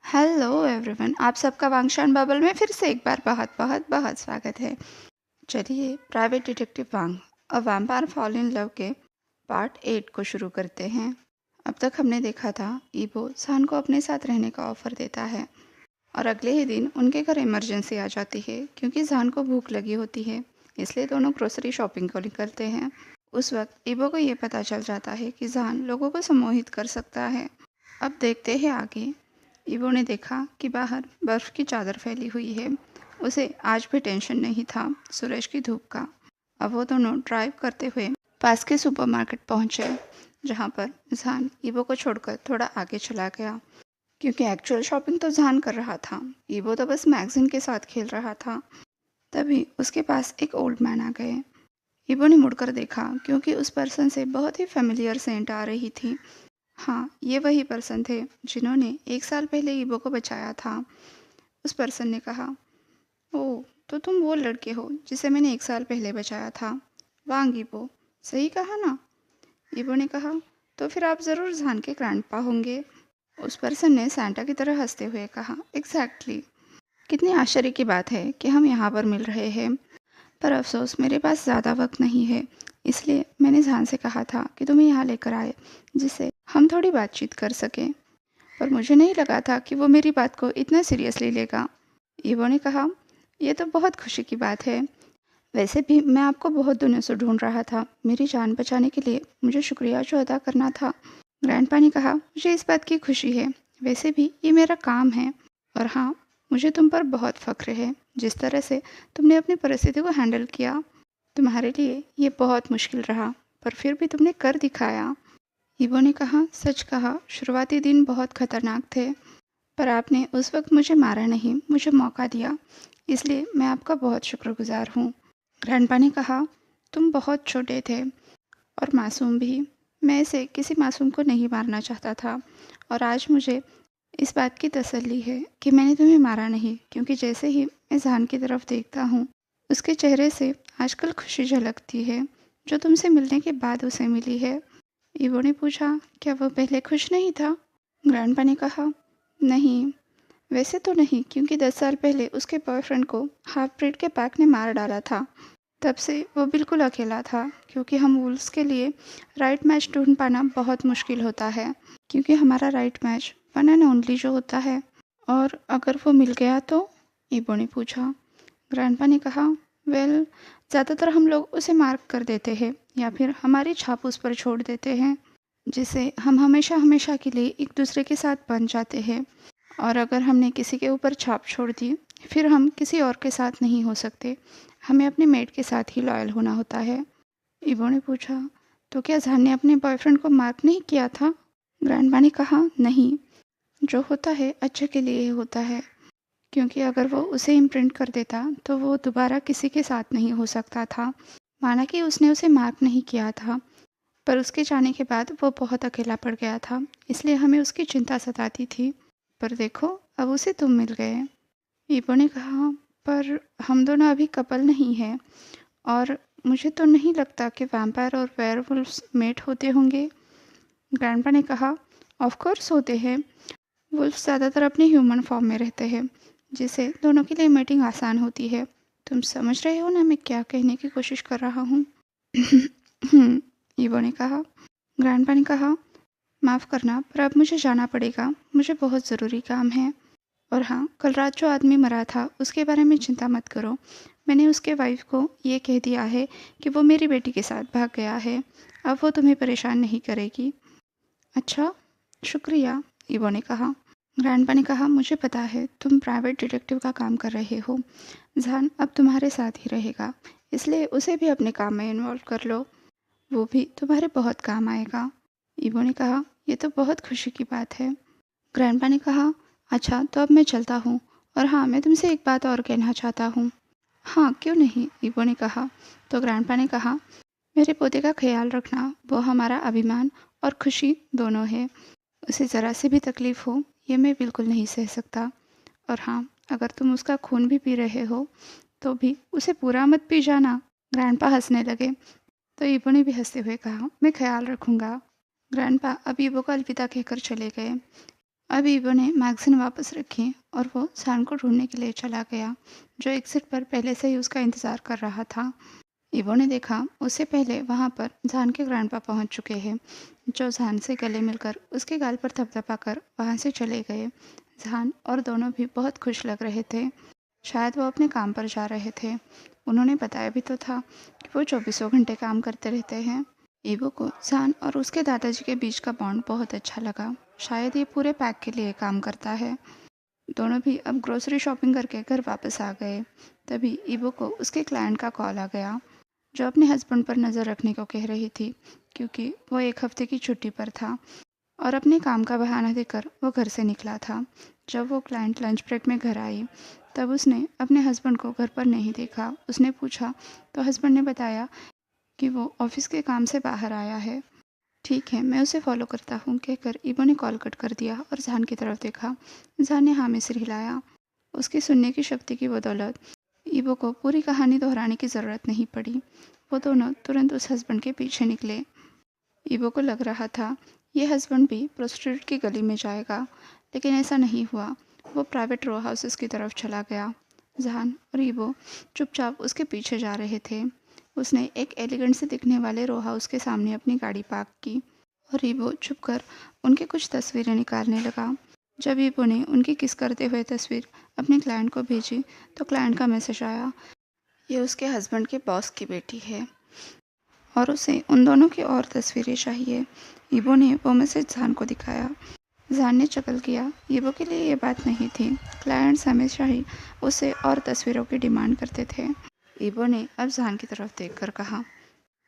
Hello everyone, आप सबका वांगशान bubble में फिर से एक बार बहुत बहुत बहुत स्वागत है। चलिए private detective Wang a vampire fall in love के पार्ट 8 को शुरू करते हैं। अब तक हमने देखा था ईबो सान को अपने साथ रहने का ऑफर देता है और अगले ही दिन उनके घर इमरजेंसी आ जाती है क्योंकि जान को भूख लगी होती है, इसलिए दोनों ग्रोसरी शॉपिंग को निकलते हैं। उस वक्त ईबो को ये पता चल जाता है कि जान लोगों को सम्मोहित कर सकता है। अब देखते हैं आगे। ईवो ने देखा कि बाहर बर्फ की चादर फैली हुई है। उसे आज भी टेंशन नहीं था सूरज की धूप का। अब वो दोनों ड्राइव करते हुए पास के सुपरमार्केट पहुंचे, जहां पर जहान ईवो को छोड़कर थोड़ा आगे चला गया क्योंकि एक्चुअल शॉपिंग तो जहान कर रहा था। ईवो तो बस मैगजीन के साथ खेल रहा था। तभी उसके पास एक ओल्ड मैन आ गए। ईवो ने मुड़कर देखा क्योंकि उस पर्सन से बहुत ही फेमिलियर सेंट आ रही थी। हाँ, ये वही पर्सन थे जिन्होंने 1 साल पहले ईबो को बचाया था। उस पर्सन ने कहा, ओह, तो तुम वो लड़के हो जिसे मैंने 1 साल पहले बचाया था। वांग ईबो, सही कहा ना? ईबो ने कहा, तो फिर आप ज़रूर जान के ग्रैंडपा होंगे। उस पर्सन ने सैंटा की तरह हंसते हुए कहा, एग्जैक्टली। कितनी आश्चर्य की बात है कि हम यहाँ पर मिल रहे हैं, पर अफसोस मेरे पास ज़्यादा वक्त नहीं है, इसलिए मैंने जान से कहा था कि तुम्हें यहाँ लेकर आए जिससे हम थोड़ी बातचीत कर सकें। पर मुझे नहीं लगा था कि वो मेरी बात को इतना सीरियसली लेगा। ईवो ने कहा, यह तो बहुत खुशी की बात है। वैसे भी मैं आपको बहुत दिनों से ढूंढ रहा था। मेरी जान बचाने के लिए मुझे शुक्रिया जो अदा करना था। ग्रैंडपा ने कहा, मुझे इस बात की खुशी है। वैसे भी ये मेरा काम है। और हाँ, मुझे तुम पर बहुत फ़ख्र है। जिस तरह से तुमने अपनी परिस्थिति को हैंडल किया, तुम्हारे लिए ये बहुत मुश्किल रहा, पर फिर भी तुमने कर दिखाया। ईवो ने कहा, सच कहा, शुरुआती दिन बहुत खतरनाक थे, पर आपने उस वक्त मुझे मारा नहीं, मुझे मौका दिया, इसलिए मैं आपका बहुत शुक्रगुजार हूँ। ग्रैंडपा ने कहा, तुम बहुत छोटे थे और मासूम भी। मैं इसे किसी मासूम को नहीं मारना चाहता था, और आज मुझे इस बात की तसल्ली है कि मैंने तुम्हें मारा नहीं, क्योंकि जैसे ही मैं जान की तरफ देखता हूँ, उसके चेहरे से आजकल खुशी झलकती है, जो तुमसे मिलने के बाद उसे मिली है। ईवो ने पूछा, क्या वो पहले खुश नहीं था? ग्रैंडपा ने कहा, नहीं, वैसे तो नहीं, क्योंकि 10 साल पहले उसके बॉयफ्रेंड को हाफ ब्रीड के पैक ने मार डाला था। तब से वो बिल्कुल अकेला था, क्योंकि हम वुल्व्स के लिए राइट मैच ढूंढ पाना बहुत मुश्किल होता है, क्योंकि हमारा right match one and only जो होता है। और अगर वो मिल गया तो? ईबो ने पूछा। ग्रैंडपा ने कहा, वेल, ज़्यादातर हम लोग उसे मार्क कर देते हैं या फिर हमारी छाप उस पर छोड़ देते हैं, जिससे हम हमेशा हमेशा के लिए एक दूसरे के साथ बन जाते हैं। और अगर हमने किसी के ऊपर छाप छोड़ दी, फिर हम किसी और के साथ नहीं हो सकते। हमें अपने मेट के साथ ही लॉयल होना होता है। ईवो ने पूछा, तो क्या जान ने अपने बॉयफ्रेंड को मार्क नहीं किया था? ग्रैंडपा ने कहा, नहीं, जो होता है अच्छे के लिए ही होता है, क्योंकि अगर वो उसे इम्प्रिंट कर देता तो वो दोबारा किसी के साथ नहीं हो सकता था। माना कि उसने उसे मार्क नहीं किया था, पर उसके जाने के बाद वो बहुत अकेला पड़ गया था, इसलिए हमें उसकी चिंता सताती थी। पर देखो, अब उसे तुम मिल गए। ईबो ने कहा, पर हम दोनों अभी कपल नहीं हैं, और मुझे तो नहीं लगता कि वैम्पायर और वेयरवुल्व्स मेट होते होंगे। ग्रैंडपा ने कहा, ऑफ कोर्स होते हैं। वुल्फ ज़्यादातर अपने ह्यूमन फॉर्म में रहते हैं, जिससे दोनों के लिए मेटिंग आसान होती है। तुम समझ रहे हो ना मैं क्या कहने की कोशिश कर रहा हूँ? ईवो ने कहा। ग्रैंडपा ने कहा, माफ़ करना, पर अब मुझे जाना पड़ेगा, मुझे बहुत ज़रूरी काम है। और हाँ, कल रात जो आदमी मरा था उसके बारे में चिंता मत करो। मैंने उसके वाइफ को ये कह दिया है कि वो मेरी बेटी के साथ भाग गया है। अब वो तुम्हें परेशान नहीं करेगी। अच्छा, शुक्रिया, ईवो ने कहा। ग्रैंडपा ने कहा, मुझे पता है तुम प्राइवेट डिटेक्टिव का काम कर रहे हो। जान अब तुम्हारे साथ ही रहेगा, इसलिए उसे भी अपने काम में इन्वॉल्व कर लो, वो भी तुम्हारे बहुत काम आएगा। ईवो ने कहा, यह तो बहुत खुशी की बात है। ग्रैंडपा ने कहा, अच्छा, तो अब मैं चलता हूँ, और हाँ, मैं तुमसे एक बात और कहना चाहता हूँ। हाँ, क्यों नहीं, ईवो ने कहा। तो ग्रैंडपा ने कहा, मेरे पोते का ख्याल रखना, वो हमारा अभिमान और खुशी दोनों है। उसे ज़रा सी भी तकलीफ़ हो, ये मैं बिल्कुल नहीं सह सकता। और हाँ, अगर तुम उसका खून भी पी रहे हो, तो भी उसे पूरा मत पी जाना। ग्रैंडपा हंसने लगे, तो ईबो ने भी हंसते हुए कहा, मैं ख्याल रखूँगा। ग्रैंडपा अब ईबो को अलविदा कहकर चले गए। अब ईबो ने मैगजीन वापस रखी और वो जहान को ढूंढने के लिए चला गया, जो एग्जिट पर पहले से ही उसका इंतजार कर रहा था। ईबो ने देखा उससे पहले वहां पर जहान के ग्रैंडपा पहुंच चुके हैं, जो जहान से गले मिलकर उसके गाल पर थपथपाकर वहां से चले गए। जहान और दोनों भी बहुत खुश लग रहे थे। शायद वो अपने काम पर जा रहे थे। उन्होंने बताया भी तो था कि वो 24 घंटे काम करते रहते हैं। ईबो को जहान और उसके दादाजी के बीच का बॉन्ड बहुत अच्छा लगा। शायद ये पूरे पैक के लिए काम करता है। दोनों भी अब ग्रोसरी शॉपिंग करके घर वापस आ गए। तभी ईबो को उसके क्लाइंट का कॉल आ गया, जो अपने हस्बैंड पर नज़र रखने को कह रही थी, क्योंकि वो 1 हफ्ते की छुट्टी पर था और अपने काम का बहाना देकर वो घर से निकला था। जब वो क्लाइंट लंच ब्रेक में घर आई, तब उसने अपने हस्बैंड को घर पर नहीं देखा। उसने पूछा तो हस्बैंड ने बताया कि वो ऑफिस के काम से बाहर आया है। ठीक है, मैं उसे फॉलो करता हूँ, कहकर ईबो ने कॉल कट कर दिया और जहान की तरफ देखा। जहान ने हाँ में सिर हिलाया। उसकी सुनने की शक्ति की बदौलत ईबो को पूरी कहानी दोहराने की ज़रूरत नहीं पड़ी। वो दोनों तुरंत उस हस्बैंड के पीछे निकले। ईबो को लग रहा था ये हस्बैंड भी प्रोस्टिट्यूट की गली में जाएगा, लेकिन ऐसा नहीं हुआ। वो प्राइवेट रो हाउसेस की तरफ चला गया। जहान और ईबो चुपचाप उसके पीछे जा रहे थे। उसने एक एलिगेंट से दिखने वाले रो हाउस के सामने अपनी गाड़ी पार्क की और ईबो छुपकर उनकी कुछ तस्वीरें निकालने लगा। जब ईबो ने उनकी किस करते हुए तस्वीर अपने क्लाइंट को भेजी, तो क्लाइंट का मैसेज आया, ये उसके हस्बैंड के बॉस की बेटी है और उसे उन दोनों की और तस्वीरें चाहिए। ईबो ने वो मैसेज जहान को दिखाया। जहान ने चकल किया। ईबो के लिए ये बात नहीं थी। क्लाइंट्स हमेशा ही उससे और तस्वीरों की डिमांड करते थे। ईबो ने अब जहान की तरफ देखकर कहा,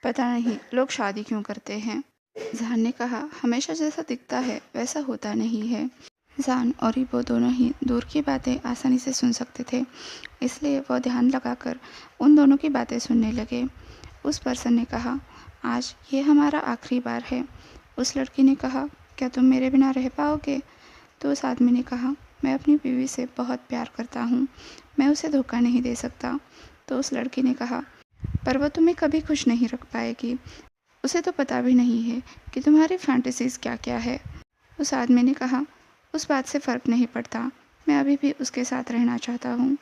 पता नहीं लोग शादी क्यों करते हैं। जहान ने कहा, हमेशा जैसा दिखता है वैसा होता नहीं है। जहान और ईबो दोनों ही दूर की बातें आसानी से सुन सकते थे, इसलिए वो ध्यान लगाकर उन दोनों की बातें सुनने लगे। उस पर्सन ने कहा, आज ये हमारा आखिरी बार है। उस लड़की ने कहा, क्या तुम मेरे बिना रह पाओगे? तो उस आदमी ने कहा, मैं अपनी बीवी से बहुत प्यार करता हूँ, मैं उसे धोखा नहीं दे सकता। तो उस लड़की ने कहा, पर वो तुम्हें कभी खुश नहीं रख पाएगी। उसे तो पता भी नहीं है कि तुम्हारी फैंटेसीज क्या क्या है। उस आदमी ने कहा, उस बात से फ़र्क नहीं पड़ता, मैं अभी भी उसके साथ रहना चाहता हूँ।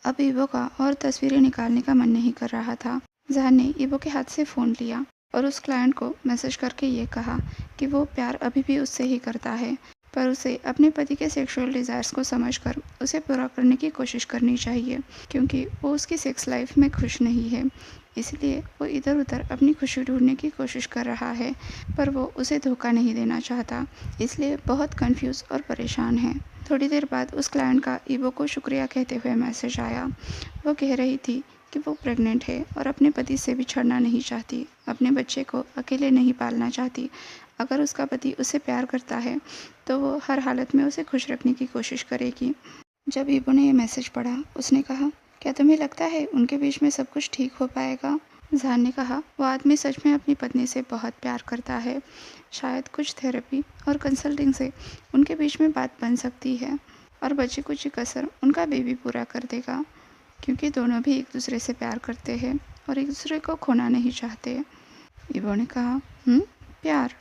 अब ईबो का और तस्वीरें निकालने का मन नहीं कर रहा था। जहान ने ईबो के हाथ से फ़ोन लिया और उस क्लाइंट को मैसेज करके ये कहा कि वो प्यार अभी भी उससे ही करता है, पर उसे अपने पति के सेक्सुअल डिज़ायर्स को समझकर उसे पूरा करने की कोशिश करनी चाहिए, क्योंकि वो उसकी सेक्स लाइफ में खुश नहीं है। इसलिए वो इधर उधर अपनी खुशी ढूंढने की कोशिश कर रहा है, पर वो उसे धोखा नहीं देना चाहता, इसलिए बहुत कंफ्यूज और परेशान है। थोड़ी देर बाद उस क्लाइंट का ईबो को शुक्रिया कहते हुए मैसेज आया। वो कह रही थी कि वो प्रेग्नेंट है और अपने पति से बिछड़ना नहीं चाहती, अपने बच्चे को अकेले नहीं पालना चाहती। अगर उसका पति उसे प्यार करता है तो वो हर हालत में उसे खुश रखने की कोशिश करेगी। जब ईबो ने ये मैसेज पढ़ा, उसने कहा, क्या तुम्हें लगता है उनके बीच में सब कुछ ठीक हो पाएगा? जहान ने कहा, वो आदमी सच में अपनी पत्नी से बहुत प्यार करता है। शायद कुछ थेरेपी और कंसल्टिंग से उनके बीच में बात बन सकती है और बची कुछ कसर उनका बेबी पूरा कर देगा, क्योंकि दोनों भी एक दूसरे से प्यार करते हैं और एक दूसरे को खोना नहीं चाहते। ईबो ने कहा, प्यार?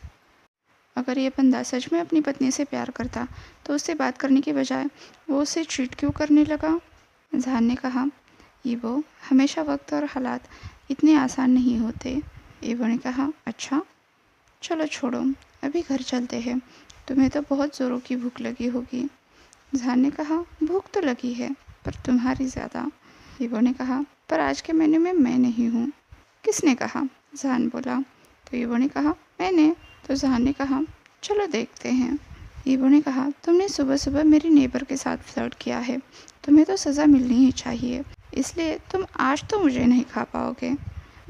अगर ये बंदा सच में अपनी पत्नी से प्यार करता तो उससे बात करने के बजाय वो उसे चीट क्यों करने लगा? जहान ने कहा, ईबो, हमेशा वक्त और हालात इतने आसान नहीं होते। ईबो ने कहा, अच्छा, चलो छोड़ो, अभी घर चलते हैं, तुम्हें तो बहुत ज़ोरों की भूख लगी होगी। जहान ने कहा, भूख तो लगी है, पर तुम्हारी ज़्यादा। ईबो ने कहा, पर आज के मेन्यू में मैं नहीं हूँ। किसने कहा? जहान बोला। तो ईबो ने कहा, मैंने। तो जहान ने कहा, चलो देखते हैं। ईबो ने कहा, तुमने सुबह सुबह मेरी नेबर के साथ फ्लर्ट किया है, तुम्हें तो सज़ा मिलनी ही चाहिए, इसलिए तुम आज तो मुझे नहीं खा पाओगे।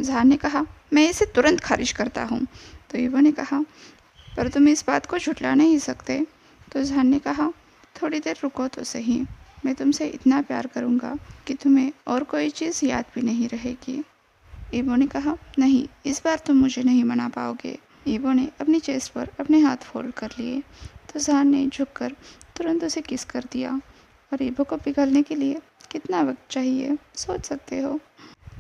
जहान ने कहा, मैं इसे तुरंत खारिज करता हूँ। तो ईबो ने कहा, पर तुम इस बात को झुठला नहीं सकते। तो जहान ने कहा, थोड़ी देर रुको तो सही, मैं तुमसे इतना प्यार करूँगा कि तुम्हें और कोई चीज़ याद भी नहीं रहेगी। ईबो ने कहा, नहीं, इस बार तुम मुझे नहीं मना पाओगे। ईबो ने अपनी चेस्ट पर अपने हाथ फोल्ड कर लिए, तो जहान ने झुककर तुरंत उसे किस कर दिया। और ईबो को पिघलने के लिए कितना वक्त चाहिए, सोच सकते हो।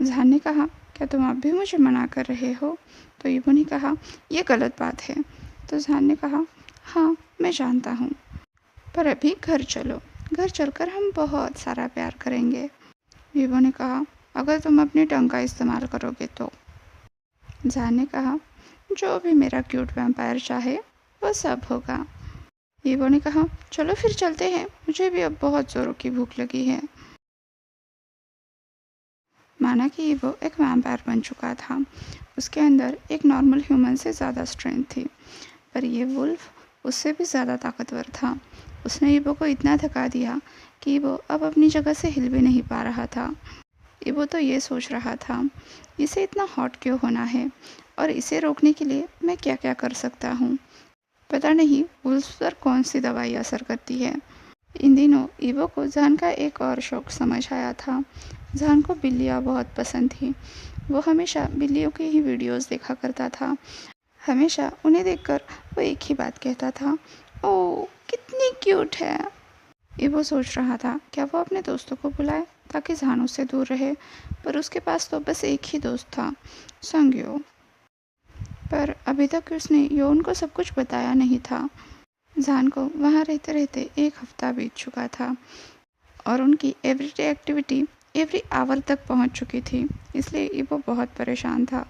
जहान ने कहा, क्या तुम अब भी मुझे मना कर रहे हो? तो ईबो ने कहा, यह गलत बात है। तो जहान ने कहा, हाँ, मैं जानता हूँ, पर अभी घर चलो, घर चलकर हम बहुत सारा प्यार करेंगे। ईवो ने कहा, अगर तुम अपनी टंग का इस्तेमाल करोगे तो। जान ने कहा, जो भी मेरा क्यूट वैम्पायर चाहे वो सब होगा। ईवो ने कहा, चलो फिर चलते हैं, मुझे भी अब बहुत ज़ोरों की भूख लगी है। माना कि ईवो एक वैम्पायर बन चुका था। उसके अंदर एक नॉर्मल ह्यूमन से ज़्यादा स्ट्रेंथ थी, पर ये वुल्फ उससे भी ज़्यादा ताकतवर था। उसने ईवो को इतना थका दिया कि ईवो अब अपनी जगह से हिल भी नहीं पा रहा था। ईवो तो ये सोच रहा था, इसे इतना हॉट क्यों होना है और इसे रोकने के लिए मैं क्या क्या कर सकता हूँ। पता नहीं वुल्फ पर कौन सी दवाई असर करती है। इन दिनों ईवो को जान का एक और शौक समझ आया था। जान को बिल्लियाँ बहुत पसंद थी। वो हमेशा बिल्लियों की ही वीडियोस देखा करता था। हमेशा उन्हें देखकर वो एक ही बात कहता था, ओह कितनी क्यूट है। ईवो सोच रहा था क्या वो अपने दोस्तों को बुलाए ताकि जान उससे दूर रहे, पर उसके पास तो बस एक ही दोस्त था, संग्यो। पर अभी तक उसने योन को सब कुछ बताया नहीं था। जान को वहाँ रहते रहते एक हफ्ता बीत चुका था और उनकी एवरीडे एक्टिविटी एवरी आवर तक पहुँच चुकी थी, इसलिए ईवो बहुत परेशान था।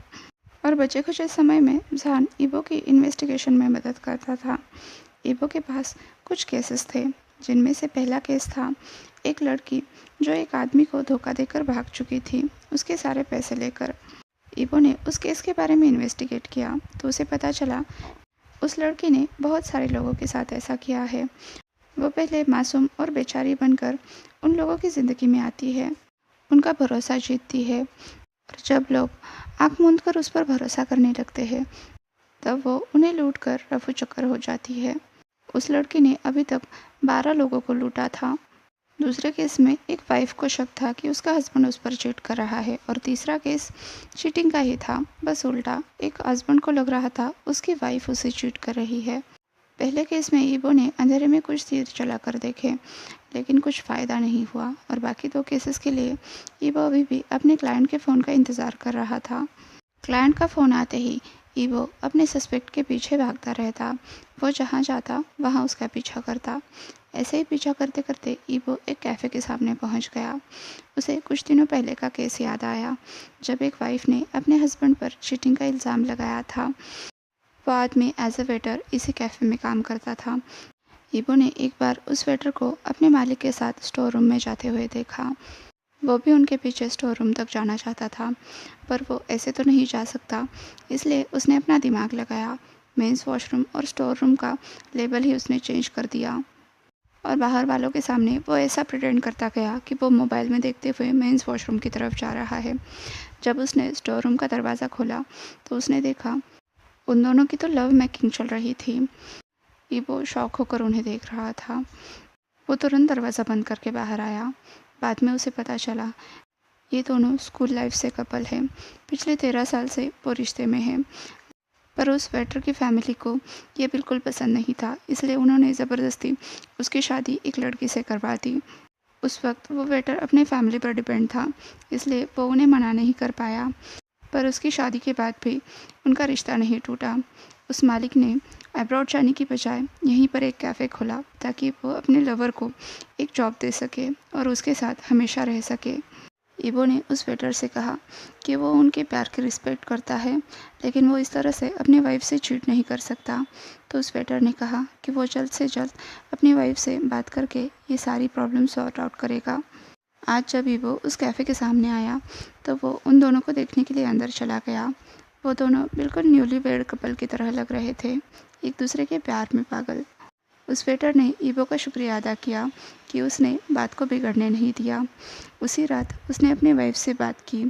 और बचे खुचे समय में जान ईवो की इन्वेस्टिगेशन में मदद करता था। ईवो के पास कुछ केसेस थे, जिनमें से पहला केस था एक लड़की जो एक आदमी को धोखा देकर भाग चुकी थी, उसके सारे पैसे लेकर। ईवो ने उस केस के बारे में इन्वेस्टिगेट किया तो उसे पता चला उस लड़की ने बहुत सारे लोगों के साथ ऐसा किया है। वो पहले मासूम और बेचारी बनकर उन लोगों की ज़िंदगी में आती है, उनका भरोसा जीतती है, और जब लोग आँख मूंद कर उस पर भरोसा करने लगते हैं तब वो उन्हें लूट कर रफू चक्कर हो जाती है। उस लड़की ने अभी तक 12 लोगों को लूटा था। दूसरे केस में एक वाइफ को शक था कि उसका हस्बैंड उस पर चीट कर रहा है, और तीसरा केस चीटिंग का ही था, बस उल्टा। एक हस्बैंड को लग रहा था उसकी वाइफ उसे चीट कर रही है। पहले केस में ईवो ने अंधेरे में कुछ तीर चला कर देखे, लेकिन कुछ फ़ायदा नहीं हुआ, और बाकी 2 केसेस के लिए ईवो अभी भी अपने क्लाइंट के फ़ोन का इंतज़ार कर रहा था। क्लाइंट का फ़ोन आते ही ईवो अपने सस्पेक्ट के पीछे भागता रहता। वो जहाँ जाता वहाँ उसका पीछा करता। ऐसे ही पीछा करते करते ईवो एक कैफ़े के सामने पहुँच गया। उसे कुछ दिनों पहले का केस याद आया, जब एक वाइफ ने अपने हस्बैंड पर चीटिंग का इल्ज़ाम लगाया था। वो आदमी एज अ वेटर इसी कैफ़े में काम करता था। ईवो ने एक बार उस वेटर को अपने मालिक के साथ स्टोर रूम में जाते हुए देखा। वो भी उनके पीछे स्टोर रूम तक जाना चाहता था, पर वो ऐसे तो नहीं जा सकता, इसलिए उसने अपना दिमाग लगाया। मेंस वॉशरूम और स्टोर रूम का लेबल ही उसने चेंज कर दिया, और बाहर वालों के सामने वो ऐसा प्रिटेंड करता गया कि वो मोबाइल में देखते हुए मेंस वॉशरूम की तरफ जा रहा है। जब उसने स्टोर रूम का दरवाज़ा खोला तो उसने देखा उन दोनों की तो लव मेकिंग चल रही थी। ईवो शॉक होकर उन्हें देख रहा था। वो तुरंत दरवाज़ा बंद करके बाहर आया। बाद में उसे पता चला ये दोनों स्कूल लाइफ से कपल हैं। पिछले 13 साल से वो रिश्ते में हैं, पर उस वेटर की फैमिली को ये बिल्कुल पसंद नहीं था, इसलिए उन्होंने ज़बरदस्ती उसकी शादी एक लड़की से करवा दी। उस वक्त वो वेटर अपने फैमिली पर डिपेंड था, इसलिए वो उन्हें मना नहीं कर पाया, पर उसकी शादी के बाद भी उनका रिश्ता नहीं टूटा। उस मालिक ने अब्रॉड जाने की बजाय यहीं पर एक कैफ़े खोला ताकि वो अपने लवर को एक जॉब दे सके और उसके साथ हमेशा रह सके। ईवो ने उस वेटर से कहा कि वो उनके प्यार की रिस्पेक्ट करता है, लेकिन वो इस तरह से अपनी वाइफ से चीट नहीं कर सकता। तो उस वेटर ने कहा कि वो जल्द से जल्द अपनी वाइफ से बात करके ये सारी प्रॉब्लम सॉर्ट आउट करेगा। आज जब ईवो उस कैफ़े के सामने आया तो वो उन दोनों को देखने के लिए अंदर चला गया। वो दोनों बिल्कुल न्यूली वेड कपल की तरह लग रहे थे, एक दूसरे के प्यार में पागल। उस वेटर ने ईवो का शुक्रिया अदा किया कि उसने बात को बिगड़ने नहीं दिया। उसी रात उसने अपनी वाइफ से बात की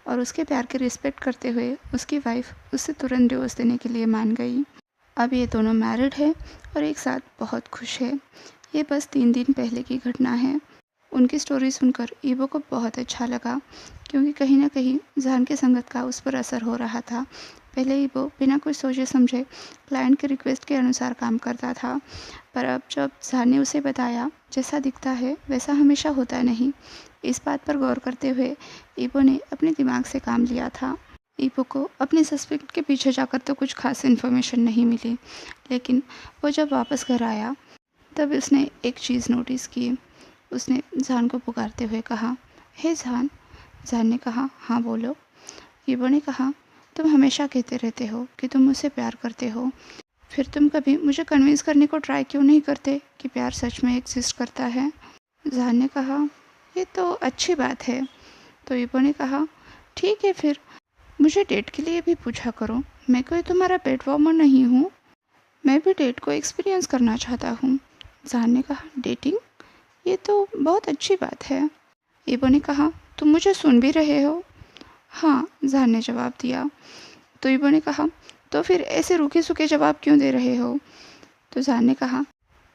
और उसके प्यार की रिस्पेक्ट करते हुए उसकी वाइफ उससे तुरंत डिवोर्स देने के लिए मान गई। अब ये दोनों मैरिड है और एक साथ बहुत खुश है। ये बस 3 दिन पहले की घटना है। उनकी स्टोरी सुनकर ईवो को बहुत अच्छा लगा, क्योंकि कहीं ना कहीं जान की संगत का उस पर असर हो रहा था। पहले ईवो बिना कुछ सोचे समझे क्लाइंट के रिक्वेस्ट के अनुसार काम करता था, पर अब जब जान ने उसे बताया जैसा दिखता है वैसा हमेशा होता नहीं, इस बात पर गौर करते हुए ईवो ने अपने दिमाग से काम लिया था। ईवो को अपने सस्पेक्ट के पीछे जाकर तो कुछ खास इन्फॉर्मेशन नहीं मिली, लेकिन वो जब वापस घर आया तब उसने एक चीज़ नोटिस की। उसने जान को पुकारते हुए कहा, हे जान। जान ने कहा, हाँ बोलो। ईबो ने कहा, तुम हमेशा कहते रहते हो कि तुम मुझसे प्यार करते हो, फिर तुम कभी मुझे कन्विंस करने को ट्राई क्यों नहीं करते कि प्यार सच में एग्जिस्ट करता है। जान ने कहा, ये तो अच्छी बात है। तो ईबो ने कहा, ठीक है फिर मुझे डेट के लिए भी पूछा करो, मैं कोई तुम्हारा बेड वार्मर नहीं हूँ, मैं भी डेट को एक्सपीरियंस करना चाहता हूँ। जान ने कहा, डेटिंग, ये तो बहुत अच्छी बात है। ईबो ने कहा, तुम मुझे सुन भी रहे हो। हाँ, जान ने जवाब दिया। तो ईबो ने कहा, तो फिर ऐसे रूखे सूखे जवाब क्यों दे रहे हो। तो जान ने कहा,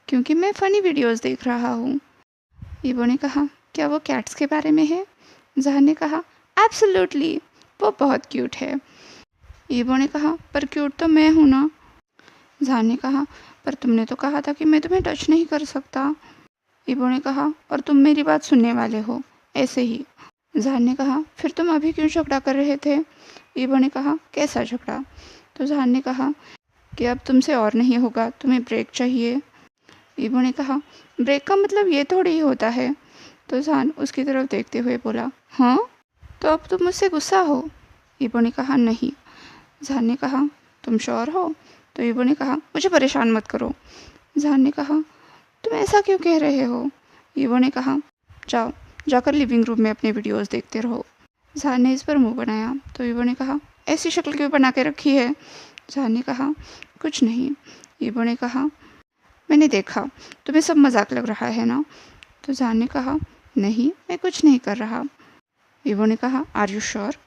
क्योंकि मैं फ़नी वीडियोस देख रहा हूँ। ईबो ने कहा, क्या वो कैट्स के बारे में है। जान ने कहा, एब्सोल्युटली, वो बहुत क्यूट है। ईबो ने कहा, पर क्यूट तो मैं हूँ ना। जान ने कहा, पर तुमने तो कहा था कि मैं तुम्हें टच नहीं कर सकता। ईबो ने कहा, और तुम मेरी बात सुनने वाले हो, ऐसे ही। जान ने कहा, फिर तुम अभी क्यों झगड़ा कर रहे थे। ईबो ने कहा, कैसा झगड़ा। तो जान ने कहा कि अब तुमसे और नहीं होगा, तुम्हें ब्रेक चाहिए। ईबो ने कहा, ब्रेक का मतलब ये थोड़ी ही होता है। तो जान उसकी तरफ देखते हुए बोला, हाँ, तो अब तुम मुझसे गुस्सा हो। ईबो ने कहा, नहीं। जान ने कहा, तुम श्योर हो। तो ईबो ने कहा, मुझे परेशान मत करो। जान ने कहा, तुम ऐसा क्यों कह रहे हो। ईबो ने कहा, जाओ जाकर लिविंग रूम में अपने वीडियोस देखते रहो। जान ने इस पर मुंह बनाया। तो ईबो ने कहा, ऐसी शक्ल क्यों बना के रखी है। जान ने कहा, कुछ नहीं। ईबो ने कहा, मैंने देखा, तुम्हें सब मजाक लग रहा है ना। तो जान ने कहा, नहीं, मैं कुछ नहीं कर रहा। ईबो ने कहा, आर यू श्योर।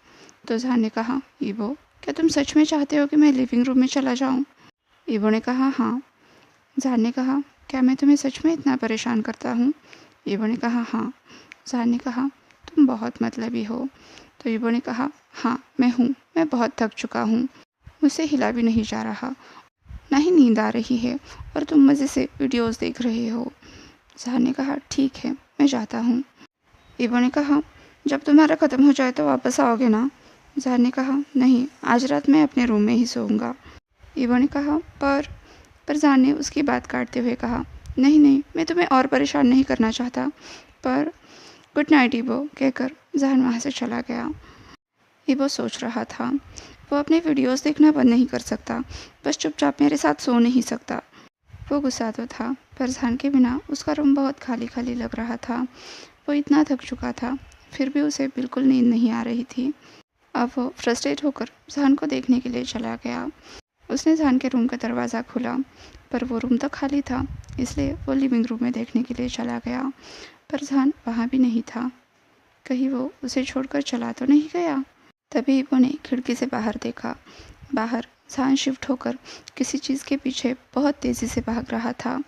तो जान ने कहा, ईबो, क्या तुम सच में चाहते हो कि मैं लिविंग रूम में चला जाऊँ। ईबो ने कहा, हाँ। जान ने कहा, क्या मैं तुम्हें सच में इतना परेशान करता हूँ। ईबो ने कहा, हाँ। जान ने कहा, तुम बहुत मतलबी हो। तो ईबो ने कहा, हाँ मैं हूँ, मैं बहुत थक चुका हूँ, मुझसे हिला भी नहीं जा रहा, ना ही नींद आ रही है, और तुम मज़े से वीडियोस देख रहे हो। जान ने कहा, ठीक है, मैं जाता हूँ। ईबो ने कहा, जब तुम्हारा ख़त्म हो जाए तो वापस आओगे ना। जान ने कहा, नहीं, आज रात मैं अपने रूम में ही सोऊंगा। ईबो ने कहा, पर जान ने उसकी बात काटते हुए कहा, नहीं नहीं, मैं तुम्हें और परेशान नहीं करना चाहता, पर गुड नाइट ईबो कहकर जान वहाँ से चला गया। ईबो सोच रहा था, वो अपने वीडियोस देखना बंद नहीं कर सकता, बस चुपचाप मेरे साथ सो नहीं सकता। वो गुस्सा तो था, पर जान के बिना उसका रूम बहुत खाली खाली लग रहा था। वो इतना थक चुका था, फिर भी उसे बिल्कुल नींद नहीं आ रही थी। अब वो फ्रस्ट्रेट होकर जान को देखने के लिए चला गया। उसने जान के रूम का दरवाज़ा खोला, पर वो रूम तो खाली था, इसलिए वो लिविंग रूम में देखने के लिए चला गया, पर जान वहाँ भी नहीं था। कहीं वो उसे छोड़कर चला तो नहीं गया। तभी वो ने खिड़की से बाहर देखा। बाहर जान शिफ्ट होकर किसी चीज़ के पीछे बहुत तेज़ी से भाग रहा था।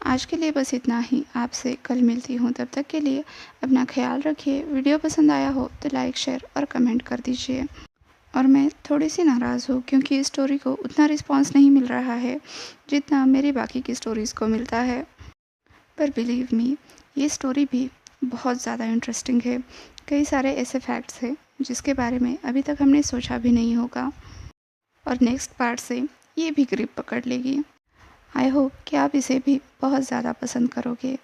आज के लिए बस इतना ही। आपसे कल मिलती हूँ, तब तक के लिए अपना ख्याल रखिए। वीडियो पसंद आया हो तो लाइक, शेयर और कमेंट कर दीजिए। और मैं थोड़ी सी नाराज़ हूँ क्योंकि इस स्टोरी को उतना रिस्पांस नहीं मिल रहा है जितना मेरी बाकी की स्टोरीज़ को मिलता है। पर बिलीव मी, ये स्टोरी भी बहुत ज़्यादा इंटरेस्टिंग है। कई सारे ऐसे फैक्ट्स हैं जिसके बारे में अभी तक हमने सोचा भी नहीं होगा, और नेक्स्ट पार्ट से ये भी ग्रिप पकड़ लेगी। आई होप कि आप इसे भी बहुत ज़्यादा पसंद करोगे।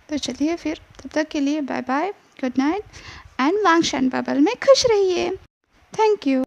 तो चलिए फिर, तब तक के लिए bye bye, good night and वांगशान बबल में खुश रहिए। Thank you.